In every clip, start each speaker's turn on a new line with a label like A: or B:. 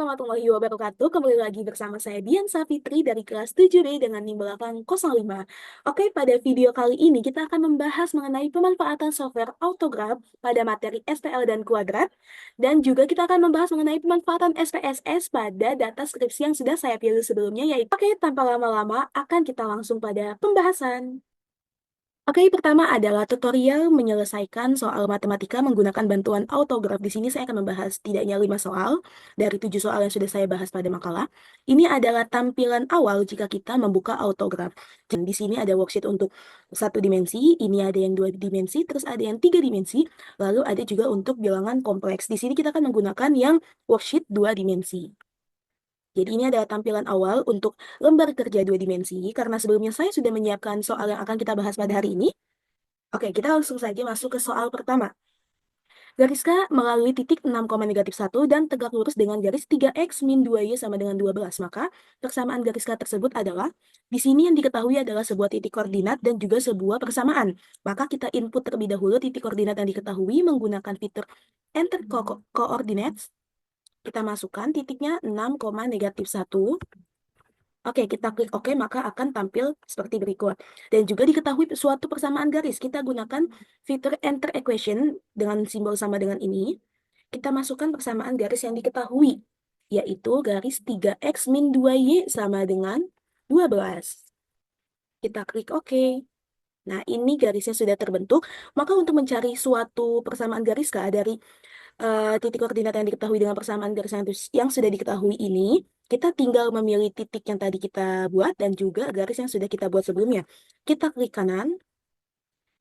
A: warahmatullahi wabarakatuh. Kembali lagi bersama saya Dian Safitri dari kelas 7B dengan NIM belakang 05. Oke, pada video kali ini kita akan membahas mengenai pemanfaatan software Autograph pada materi SPL dan kuadrat. Dan juga kita akan membahas mengenai pemanfaatan SPSS pada data skripsi yang sudah saya pilih sebelumnya, yaitu. Oke, tanpa lama-lama akan kita langsung pada pembahasan. Oke, pertama adalah tutorial menyelesaikan soal matematika menggunakan bantuan autograf. Di sini saya akan membahas tidaknya 5 soal dari 7 soal yang sudah saya bahas pada makalah. Ini adalah tampilan awal jika kita membuka autograf. Dan di sini ada worksheet untuk 1 dimensi, ini ada yang 2 dimensi, terus ada yang 3 dimensi, lalu ada juga untuk bilangan kompleks. Di sini kita akan menggunakan yang worksheet 2 dimensi. Jadi ini adalah tampilan awal untuk lembar kerja 2 dimensi, karena sebelumnya saya sudah menyiapkan soal yang akan kita bahas pada hari ini. Oke, kita langsung saja masuk ke soal pertama. Garis K melalui titik 6,-1 dan tegak lurus dengan garis 3x min 2y sama dengan 12. Maka, persamaan garis K tersebut adalah, di sini yang diketahui adalah sebuah titik koordinat dan juga sebuah persamaan. Maka kita input terlebih dahulu titik koordinat yang diketahui menggunakan fitur Enter Coordinates. Kita masukkan titiknya 6,-1. Oke, kita klik OK, maka akan tampil seperti berikut. Dan juga diketahui suatu persamaan garis. Kita gunakan fitur Enter Equation dengan simbol sama dengan ini. Kita masukkan persamaan garis yang diketahui, yaitu garis 3x min 2y sama dengan 12. Kita klik OK. Nah, ini garisnya sudah terbentuk. Maka untuk mencari suatu persamaan garis dari titik koordinat yang diketahui dengan persamaan garis yang sudah diketahui ini, kita tinggal memilih titik yang tadi kita buat dan juga garis yang sudah kita buat sebelumnya. Kita klik kanan.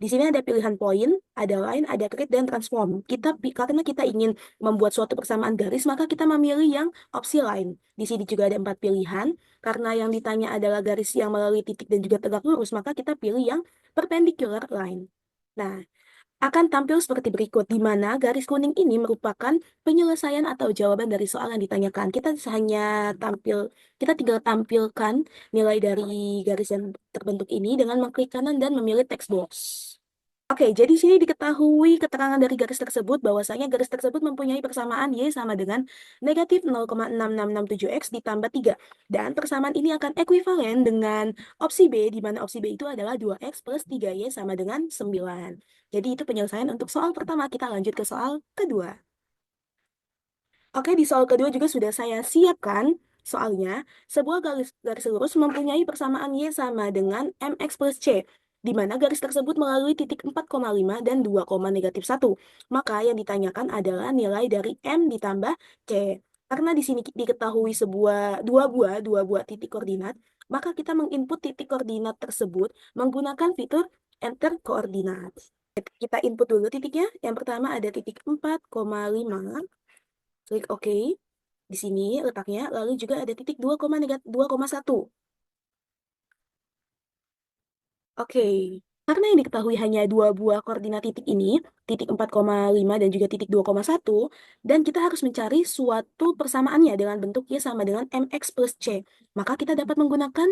A: Di sini ada pilihan poin, ada line, ada create, dan transform. Karena kita ingin membuat suatu persamaan garis, maka kita memilih yang opsi line. Di sini juga ada 4 pilihan. Karena yang ditanya adalah garis yang melalui titik dan juga tegak lurus, maka kita pilih yang perpendicular line. Nah, akan tampil seperti berikut, di mana garis kuning ini merupakan penyelesaian atau jawaban dari soal yang ditanyakan. Kita tinggal tampilkan nilai dari garis yang terbentuk ini dengan mengklik kanan dan memilih text box. Oke, jadi sini diketahui keterangan dari garis tersebut bahwasanya garis tersebut mempunyai persamaan Y sama dengan negatif 0,6667X ditambah 3. Dan persamaan ini akan ekuivalen dengan opsi B, di mana opsi B itu adalah 2X plus 3Y sama dengan 9. Jadi itu penyelesaian untuk soal pertama. Kita lanjut ke soal kedua. Oke, di soal kedua juga sudah saya siapkan soalnya. Sebuah garis lurus mempunyai persamaan Y sama dengan MX plus C, di mana garis tersebut melalui titik 4,5 dan 2,-1. Maka yang ditanyakan adalah nilai dari M ditambah C. Karena di sini diketahui dua buah titik koordinat, maka kita menginput titik koordinat tersebut menggunakan fitur Enter Coordinates. Kita input dulu titiknya. Yang pertama ada titik 4,5. Klik OK. Di sini letaknya, lalu juga ada titik 2,1. Oke, karena yang diketahui hanya dua buah koordinat titik ini, titik 4,5 dan juga titik 2,1, dan kita harus mencari suatu persamaannya dengan bentuk Y sama dengan MX plus C. Maka kita dapat menggunakan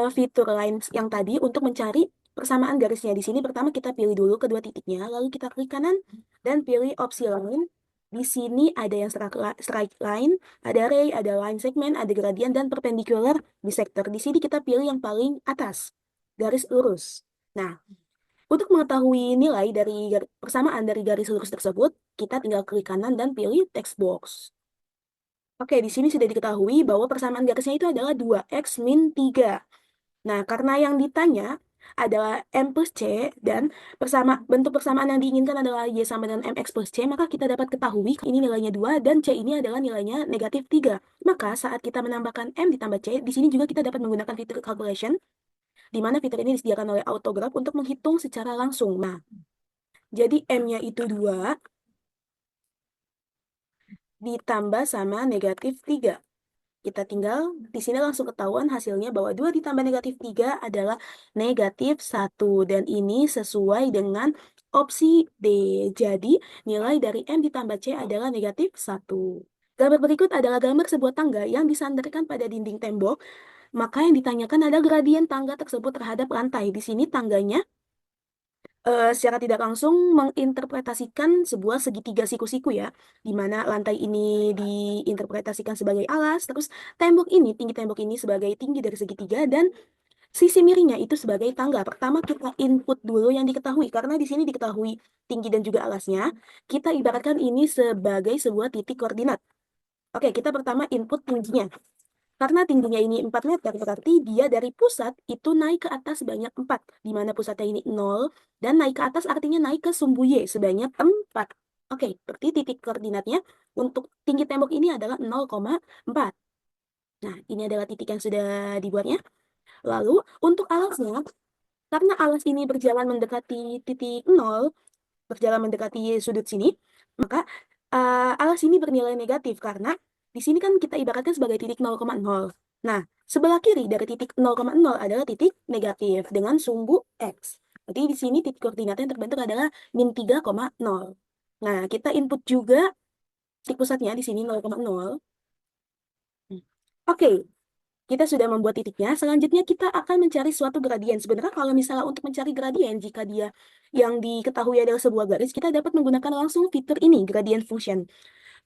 A: fitur line yang tadi untuk mencari persamaan garisnya. Di sini pertama kita pilih dulu kedua titiknya, lalu kita klik kanan dan pilih opsi line. Di sini ada yang straight line, ada ray, ada line segment, ada gradient, dan perpendicular bisector. Di sini kita pilih yang paling atas, garis lurus. Nah, untuk mengetahui nilai dari persamaan dari garis lurus tersebut, kita tinggal klik kanan dan pilih text box. Oke, di sini sudah diketahui bahwa persamaan garisnya itu adalah 2x min 3. Nah, karena yang ditanya adalah M plus C dan bentuk persamaan yang diinginkan adalah Y sama dengan MX plus C, maka kita dapat ketahui ini nilainya 2 dan C ini adalah nilainya negatif 3. Maka saat kita menambahkan M ditambah C, di sini juga kita dapat menggunakan fitur calculation, di mana fitur ini disediakan oleh Autograph untuk menghitung secara langsung. Nah, jadi M-nya itu 2 ditambah sama negatif 3. Kita tinggal, di sini langsung ketahuan hasilnya bahwa 2 ditambah negatif 3 adalah negatif 1. Dan ini sesuai dengan opsi D. Jadi, nilai dari M ditambah C adalah negatif 1. Gambar berikut adalah gambar sebuah tangga yang disandarkan pada dinding tembok. Maka yang ditanyakan adalah gradien tangga tersebut terhadap lantai. Di sini tangganya secara tidak langsung menginterpretasikan sebuah segitiga siku-siku ya, di mana lantai ini diinterpretasikan sebagai alas, terus tinggi tembok ini sebagai tinggi dari segitiga, dan sisi miringnya itu sebagai tangga. Pertama kita input dulu yang diketahui, karena di sini diketahui tinggi dan juga alasnya, kita ibaratkan ini sebagai sebuah titik koordinat. Oke, kita pertama input tingginya. Karena tingginya ini 4 meter, berarti dia dari pusat itu naik ke atas sebanyak 4, di mana pusatnya ini 0, dan naik ke atas artinya naik ke sumbu Y sebanyak 4. Oke, berarti titik koordinatnya untuk tinggi tembok ini adalah 0,4. Nah, ini adalah titik yang sudah dibuatnya. Lalu, untuk alasnya, karena alas ini berjalan mendekati titik 0, berjalan mendekati sudut sini, maka alas ini bernilai negatif karena di sini kan kita ibaratkan sebagai titik 0,0. Nah, sebelah kiri dari titik 0,0 adalah titik negatif dengan sumbu X. Jadi di sini titik koordinat yang terbentuk adalah min 3,0. Nah, kita input juga titik pusatnya di sini 0,0. Oke, kita sudah membuat titiknya. Selanjutnya kita akan mencari suatu gradien. Sebenarnya kalau misalnya untuk mencari gradien, jika dia yang diketahui adalah sebuah garis, kita dapat menggunakan langsung fitur ini, gradient function.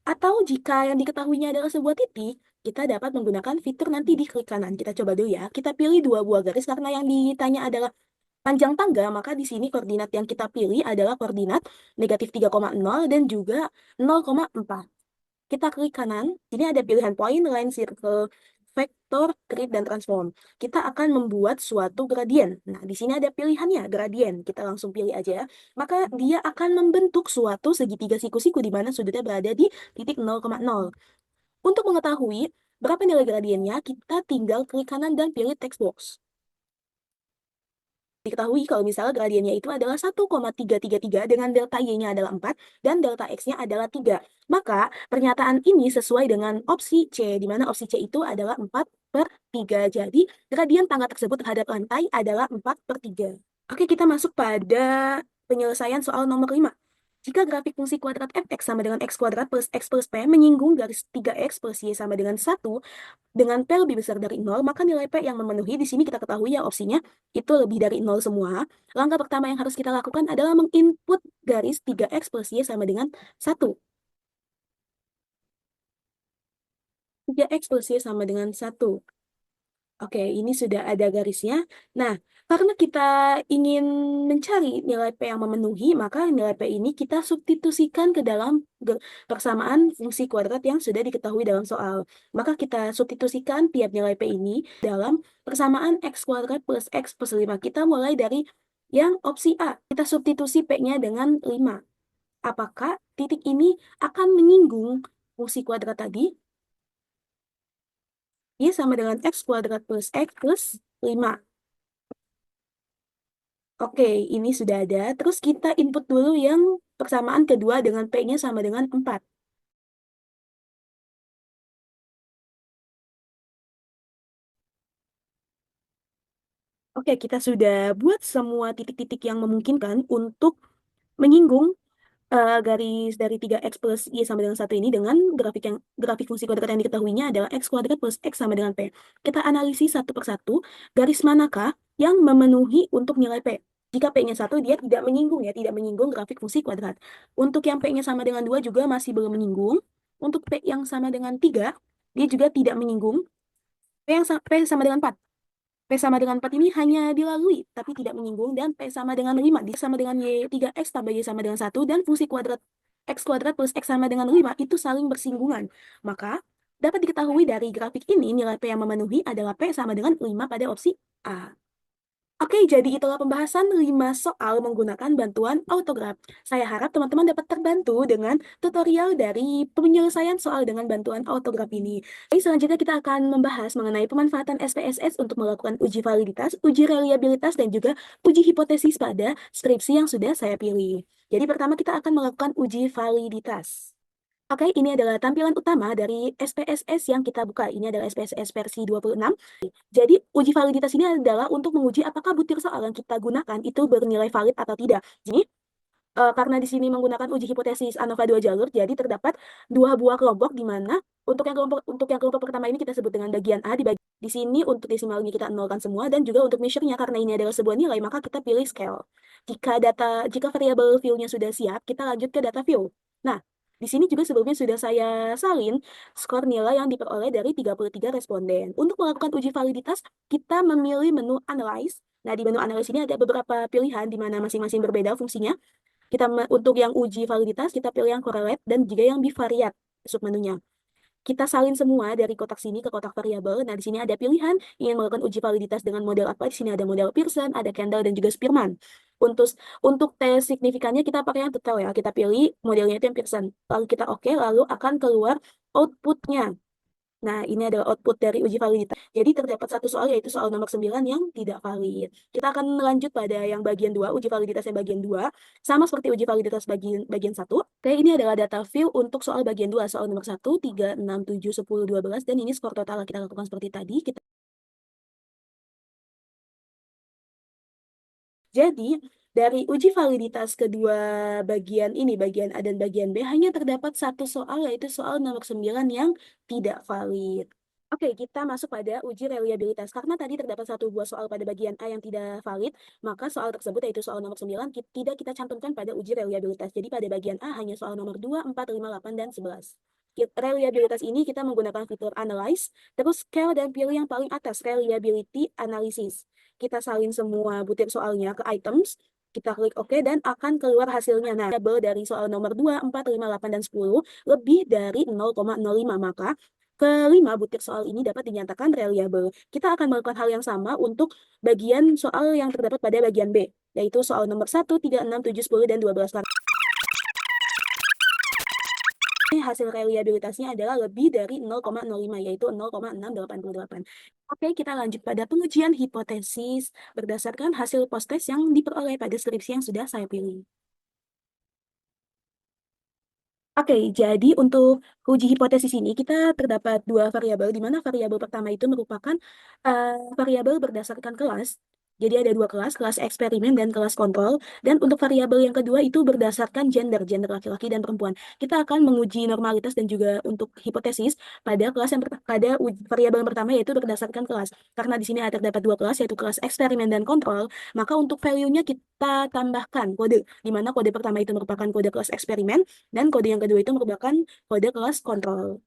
A: Atau jika yang diketahuinya adalah sebuah titik, kita dapat menggunakan fitur nanti di klik kanan. Kita coba dulu ya. Kita pilih dua buah garis karena yang ditanya adalah panjang tangga, maka di sini koordinat yang kita pilih adalah koordinat negatif 3,0 dan juga 0,4. Kita klik kanan, ini ada pilihan point, line, circle, vektor, grid, dan transform. Kita akan membuat suatu gradien. Nah, di sini ada pilihannya, gradien. Kita langsung pilih aja. Maka dia akan membentuk suatu segitiga siku-siku di mana sudutnya berada di titik 0,0. Untuk mengetahui berapa nilai gradiennya, kita tinggal klik kanan dan pilih text box. Diketahui kalau misalnya gradiennya itu adalah 1,333 dengan delta Y-nya adalah 4 dan delta X-nya adalah 3. Maka pernyataan ini sesuai dengan opsi C, di mana opsi C itu adalah 4/3. Jadi gradien tangga tersebut terhadap lantai adalah 4/3. Oke, kita masuk pada penyelesaian soal nomor 5. Jika grafik fungsi kuadrat f(x) sama dengan x kuadrat plus x plus p menyinggung garis 3x plus y sama dengan 1, dengan P lebih besar dari 0, maka nilai P yang memenuhi di sini kita ketahui ya opsinya itu lebih dari 0 semua. Langkah pertama yang harus kita lakukan adalah menginput garis 3x plus Y sama dengan 1. 3x plus Y sama dengan 1. Oke, ini sudah ada garisnya. Nah, karena kita ingin mencari nilai P yang memenuhi, maka nilai P ini kita substitusikan ke dalam persamaan fungsi kuadrat yang sudah diketahui dalam soal. Maka kita substitusikan tiap nilai P ini dalam persamaan X kuadrat plus X plus 5. Kita mulai dari yang opsi A. Kita substitusi P-nya dengan 5. Apakah titik ini akan menyinggung fungsi kuadrat tadi? Y sama dengan X kuadrat plus X plus 5. Oke, ini sudah ada. Terus kita input dulu yang persamaan kedua dengan P-nya sama dengan 4. Oke, kita sudah buat semua titik-titik yang memungkinkan untuk menyinggung garis dari 3x plus Y sama dengan 1 ini dengan grafik fungsi kuadrat yang diketahuinya adalah X kuadrat plus X sama dengan P. Kita analisis satu persatu, garis manakah yang memenuhi untuk nilai P. Jika P-nya 1, dia tidak menyinggung ya, tidak menyinggung grafik fungsi kuadrat. Untuk yang P-nya sama dengan 2 juga masih belum menyinggung. Untuk P yang sama dengan 3, dia juga tidak menyinggung. P sama dengan 4. P sama dengan 4 ini hanya dilalui, tapi tidak menyinggung, dan P sama dengan 5, dia sama dengan Y 3X tambah Y sama dengan 1, dan fungsi kuadrat X kuadrat plus X sama dengan 5 itu saling bersinggungan. Maka, dapat diketahui dari grafik ini, nilai P yang memenuhi adalah P sama dengan 5 pada opsi A. Oke, jadi itulah pembahasan 5 soal menggunakan bantuan autograf. Saya harap teman-teman dapat terbantu dengan tutorial dari penyelesaian soal dengan bantuan autograf ini. Oke, selanjutnya kita akan membahas mengenai pemanfaatan SPSS untuk melakukan uji validitas, uji reliabilitas, dan juga uji hipotesis pada skripsi yang sudah saya pilih. Jadi pertama kita akan melakukan uji validitas. Oke, ini adalah tampilan utama dari SPSS yang kita buka. Ini adalah SPSS versi 26. Jadi, uji validitas ini adalah untuk menguji apakah butir soal yang kita gunakan itu bernilai valid atau tidak. Jadi, Karena di sini menggunakan uji hipotesis ANOVA 2 jalur, jadi terdapat dua buah kelompok di mana untuk yang kelompok pertama ini kita sebut dengan bagian A. Di sini untuk desimalnya kita nolkan semua, dan juga untuk measure-nya karena ini adalah sebuah nilai, maka kita pilih scale. Jika variabel view-nya sudah siap, kita lanjut ke data view. Nah, di sini juga sebelumnya sudah saya salin skor nilai yang diperoleh dari 33 responden. Untuk melakukan uji validitas, kita memilih menu Analyze. Nah, di menu Analyze ini ada beberapa pilihan di mana masing-masing berbeda fungsinya. Untuk yang uji validitas, kita pilih yang correlate dan juga yang bivariate submenunya. Kita salin semua dari kotak sini ke kotak variabel. Nah, di sini ada pilihan ingin melakukan uji validitas dengan model apa. Di sini ada model Pearson, ada Kendall, dan juga Spearman. Untuk untuk tes signifikannya kita pakai yang detail ya. Kita pilih modelnya itu yang Pearson. Lalu kita oke, lalu akan keluar outputnya. Nah, ini adalah output dari uji validitas. Jadi terdapat satu soal, yaitu soal nomor 9 yang tidak valid. Kita akan lanjut pada yang bagian 2, uji validitas yang bagian 2. Sama seperti uji validitas bagian 1. Oke, ini adalah data view untuk soal bagian 2. Soal nomor 1, 3, 6, 7, 10, 12. Dan ini skor total kita lakukan seperti tadi. Jadi, dari uji validitas kedua bagian ini, bagian A dan bagian B, hanya terdapat satu soal, yaitu soal nomor 9 yang tidak valid. Oke, kita masuk pada uji reliabilitas. Karena tadi terdapat satu buah soal pada bagian A yang tidak valid, maka soal tersebut, yaitu soal nomor 9, tidak kita cantumkan pada uji reliabilitas. Jadi pada bagian A hanya soal nomor 2, 4, 5, 8, dan 11. Reliabilitas ini kita menggunakan fitur Analyze, terus scale dan pilih yang paling atas, Reliability Analysis. Kita salin semua butir soalnya ke items, kita klik OK, dan akan keluar hasilnya. Nah, variabel dari soal nomor 2, 4, 5, 8, dan 10 lebih dari 0,05, maka kelima butir soal ini dapat dinyatakan reliable. Kita akan melakukan hal yang sama untuk bagian soal yang terdapat pada bagian B, yaitu soal nomor 1, 3, 6, 7, 10, dan 12. Hasil reliabilitasnya adalah lebih dari 0,05, yaitu 0,688. Oke, kita lanjut pada pengujian hipotesis berdasarkan hasil post-test yang diperoleh pada skripsi yang sudah saya pilih. Oke, jadi untuk uji hipotesis ini kita terdapat dua variabel, di mana variabel pertama itu merupakan variabel berdasarkan kelas. Jadi ada dua kelas, kelas eksperimen dan kelas kontrol. Dan untuk variabel yang kedua itu berdasarkan gender, gender laki-laki dan perempuan. Kita akan menguji normalitas dan juga untuk hipotesis pada variabel yang pertama, yaitu berdasarkan kelas. Karena di sini ada terdapat dua kelas, yaitu kelas eksperimen dan kontrol, maka untuk value-nya kita tambahkan kode, di mana kode pertama itu merupakan kode kelas eksperimen, dan kode yang kedua itu merupakan kode kelas kontrol.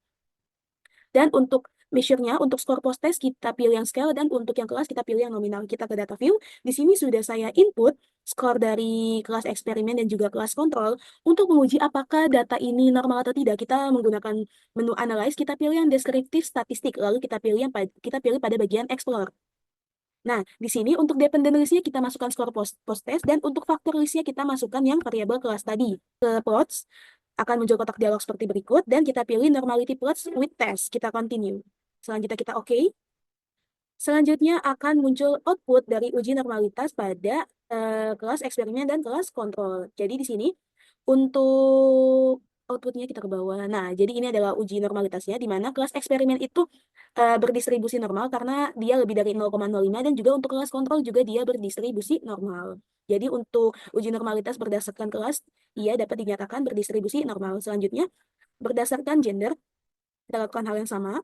A: Dan untuk measure-nya, untuk skor post-test kita pilih yang scale, dan untuk yang kelas kita pilih yang nominal. Kita ke data view. Di sini sudah saya input skor dari kelas eksperimen dan juga kelas kontrol. Untuk menguji apakah data ini normal atau tidak, kita menggunakan menu analyze, kita pilih yang deskriptif statistik, lalu kita pilih pada bagian explore. Nah, di sini untuk dependent list-nya kita masukkan skor post-test, dan untuk faktor list-nya kita masukkan yang variabel kelas tadi. Ke plots, akan muncul kotak dialog seperti berikut, dan kita pilih normality plots with test. Kita continue. Selanjutnya kita OK. Selanjutnya akan muncul output dari uji normalitas pada kelas eksperimen dan kelas kontrol. Jadi di sini untuk outputnya kita ke bawah. Nah, jadi ini adalah uji normalitasnya, di mana kelas eksperimen itu berdistribusi normal karena dia lebih dari 0,05, dan juga untuk kelas kontrol juga dia berdistribusi normal. Jadi untuk uji normalitas berdasarkan kelas, ia dapat dinyatakan berdistribusi normal. Selanjutnya, berdasarkan gender, kita lakukan hal yang sama.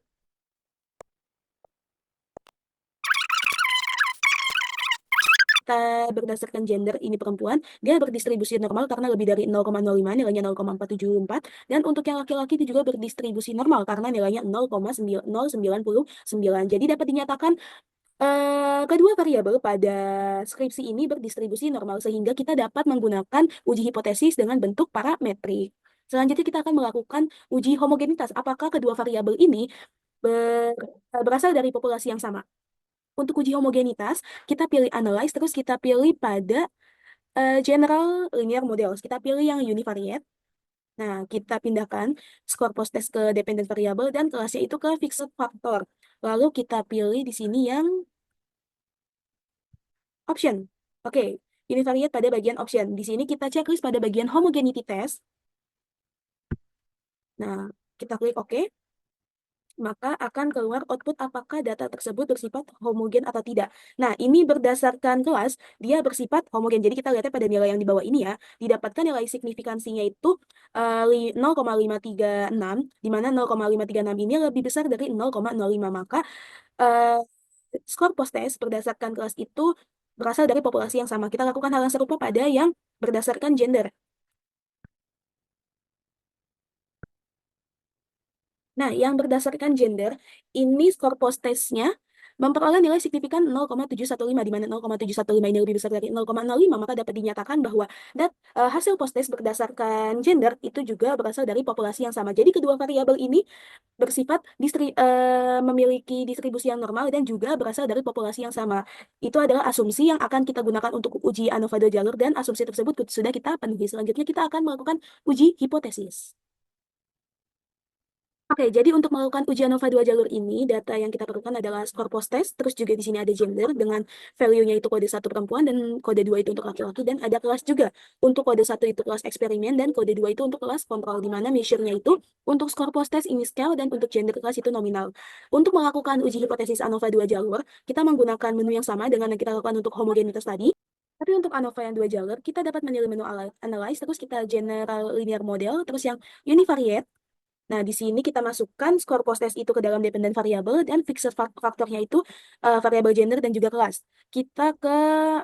A: Berdasarkan gender ini perempuan, dia berdistribusi normal karena lebih dari 0,05, nilainya 0,474, dan untuk yang laki-laki itu juga berdistribusi normal karena nilainya 0,099. Jadi dapat dinyatakan kedua variabel pada skripsi ini berdistribusi normal, sehingga kita dapat menggunakan uji hipotesis dengan bentuk parametrik. Selanjutnya kita akan melakukan uji homogenitas. Apakah kedua variabel ini berasal dari populasi yang sama? Untuk uji homogenitas, kita pilih analyze, terus kita pilih pada general linear models. Kita pilih yang univariate. Nah, kita pindahkan skor post-test ke dependent variable, dan kelasnya itu ke fixed factor. Lalu kita pilih di sini yang option. Oke, univariate pada bagian option. Di sini kita checklist pada bagian homogeneity test. Nah, kita klik OK. maka akan keluar output apakah data tersebut bersifat homogen atau tidak. Nah, ini berdasarkan kelas, dia bersifat homogen. Jadi kita lihatnya pada nilai yang di bawah ini ya, didapatkan nilai signifikansinya itu 0,536, di mana 0,536 ini lebih besar dari 0,05. Maka eh, skor post-test berdasarkan kelas itu berasal dari populasi yang sama. Kita lakukan hal yang serupa pada yang berdasarkan gender. Nah, yang berdasarkan gender, ini skor post-testnya memperoleh nilai signifikan 0,715, di mana 0,715 ini lebih besar dari 0,05, maka dapat dinyatakan bahwa hasil post-test berdasarkan gender itu juga berasal dari populasi yang sama. Jadi kedua variabel ini bersifat memiliki distribusi yang normal dan juga berasal dari populasi yang sama. Itu adalah asumsi yang akan kita gunakan untuk uji ANOVA 2 jalur, dan asumsi tersebut sudah kita penuhi. Selanjutnya kita akan melakukan uji hipotesis. Oke, jadi untuk melakukan ujian Nova 2 jalur ini, data yang kita perlukan adalah skor post-test, terus juga di sini ada gender dengan value-nya itu kode 1 perempuan dan kode 2 itu untuk laki-laki, dan ada kelas juga. Untuk kode 1 itu kelas eksperimen dan kode 2 itu untuk kelas kontrol, di mana measure-nya itu untuk skor post-test ini scale dan untuk gender kelas itu nominal. Untuk melakukan uji hipotesis ANOVA 2 jalur, kita menggunakan menu yang sama dengan yang kita lakukan untuk homogenitas tadi. Tapi untuk ANOVA yang 2 jalur, kita dapat memilih menu analyze, terus kita general linear model, terus yang univariate. Nah, di sini kita masukkan skor post-test itu ke dalam dependent variable dan fixed faktornya itu variabel gender dan juga kelas. Kita ke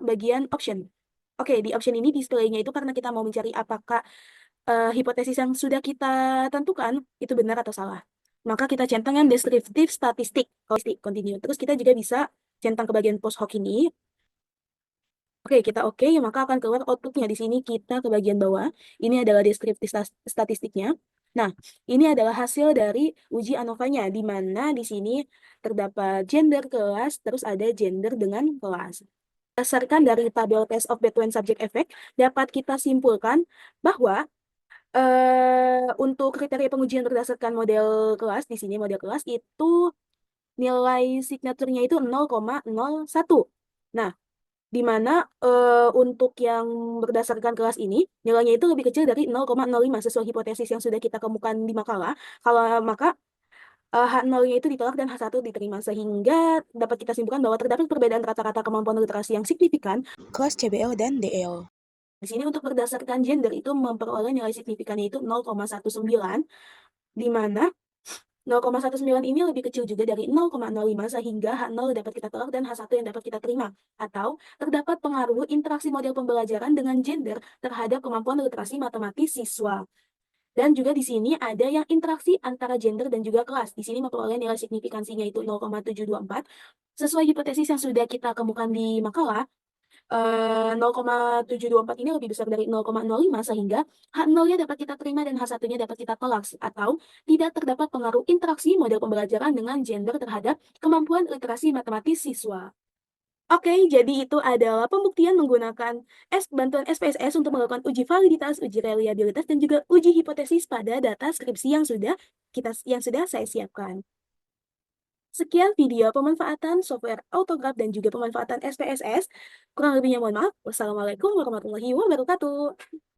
A: bagian option. Oke, di option ini display-nya itu karena kita mau mencari apakah hipotesis yang sudah kita tentukan itu benar atau salah. Maka kita centang yang descriptive statistik, continue. Terus kita juga bisa centang ke bagian post hoc ini. Oke, kita oke, maka akan keluar outputnya. Di sini kita ke bagian bawah. Ini adalah deskriptif statistiknya. Nah, ini adalah hasil dari uji ANOVA-nya, di mana di sini terdapat gender kelas, terus ada gender dengan kelas. Berdasarkan dari tabel test of between subject effect, dapat kita simpulkan bahwa untuk kriteria pengujian berdasarkan model kelas, di sini model kelas itu nilai signaturnya itu 0,01. Nah, di mana untuk yang berdasarkan kelas ini nilainya itu lebih kecil dari 0,05 sesuai hipotesis yang sudah kita kemukan di makalah. Kalau maka H0-nya itu ditolak dan H1 diterima, sehingga dapat kita simpulkan bahwa terdapat perbedaan rata-rata kemampuan literasi yang signifikan kelas CBL dan DL. Di sini untuk berdasarkan gender itu memperoleh nilai signifikannya itu 0,19, di mana 0,19 ini lebih kecil juga dari 0,05, sehingga H0 dapat kita tolak dan H1 yang dapat kita terima. Atau terdapat pengaruh interaksi model pembelajaran dengan gender terhadap kemampuan literasi matematis siswa. Dan juga di sini ada yang interaksi antara gender dan juga kelas. Di sini memperoleh nilai signifikansinya itu 0,724. Sesuai hipotesis yang sudah kita kemukan di makalah, 0,724 ini lebih besar dari 0,05, sehingga H0-nya dapat kita terima dan H1-nya dapat kita tolak, atau tidak terdapat pengaruh interaksi model pembelajaran dengan gender terhadap kemampuan literasi matematis siswa. Oke, jadi itu adalah pembuktian menggunakan bantuan SPSS untuk melakukan uji validitas, uji reliabilitas, dan juga uji hipotesis pada data skripsi yang sudah saya siapkan. Sekian video pemanfaatan software Autograph dan juga pemanfaatan SPSS. Kurang lebihnya mohon maaf. Wassalamualaikum warahmatullahi wabarakatuh.